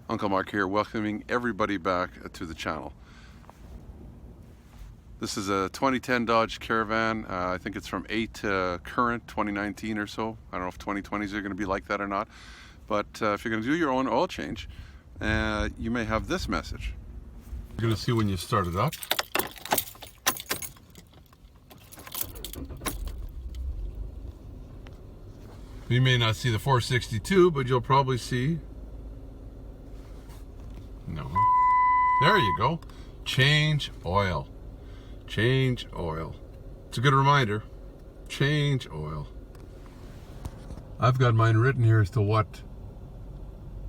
Uncle Mark here, welcoming everybody back to the channel. This is a 2010 Dodge Caravan. I think it's from 8 to current 2019 or so. I don't know if 2020s are going to be like that or not. But if you're going to do your own oil change, you may have this message. You're going to see when you start it up. You may not see the 462, but you'll probably see. No. There you go. Change oil. Change oil. It's a good reminder. Change oil. I've got mine written here as to what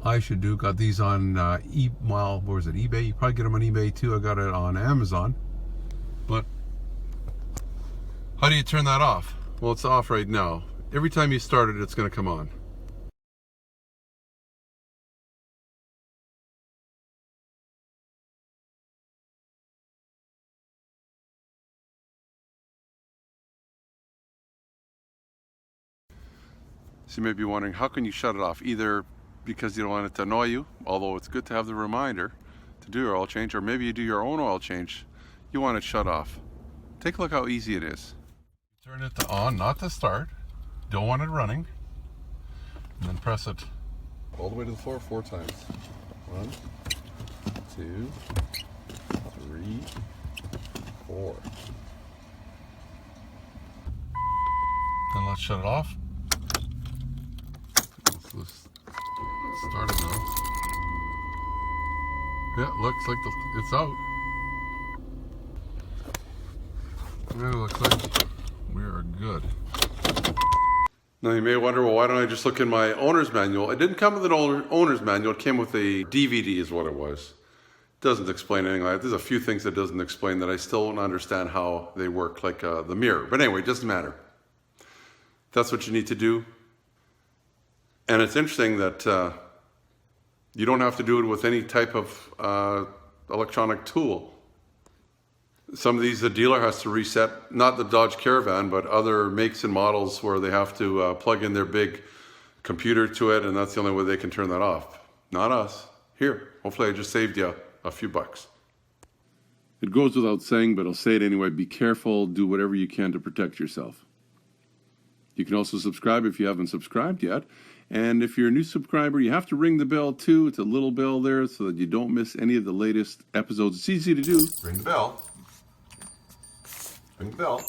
I should do. Got these on eBay. You probably get them on eBay too. I got it on Amazon. But how do you turn that off? Well, it's off right now. Every time you start it, it's going to come on. So you may be wondering, how can you shut it off? Either because you don't want it to annoy you, although it's good to have the reminder to do your oil change, or maybe you do your own oil change, you want it shut off. Take a look how easy it is. Turn it to on, not to start. Don't want it running. And then press it all the way to the floor 4 times. 1, 2, 3, 4. Then let's shut it off. Let's start it now. Yeah, looks like it's out. Yeah, it looks like we are good. Now you may wonder, well, why don't I just look in my owner's manual? It didn't come with an owner's manual. It came with a DVD is what it was. It doesn't explain anything like that. There's a few things it doesn't explain that I still don't understand how they work, like the mirror. But anyway, it doesn't matter. That's what you need to do. And it's interesting that you don't have to do it with any type of electronic tool. Some of these the dealer has to reset, not the Dodge Caravan, but other makes and models where they have to plug in their big computer to it, and that's the only way they can turn that off. Not us. Here, hopefully I just saved you a few bucks. It goes without saying, but I'll say it anyway. Be careful, do whatever you can to protect yourself. You can also subscribe if you haven't subscribed yet. And if you're a new subscriber, you have to ring the bell too. It's a little bell there so that you don't miss any of the latest episodes. It's easy to do. Ring the bell. Ring the bell.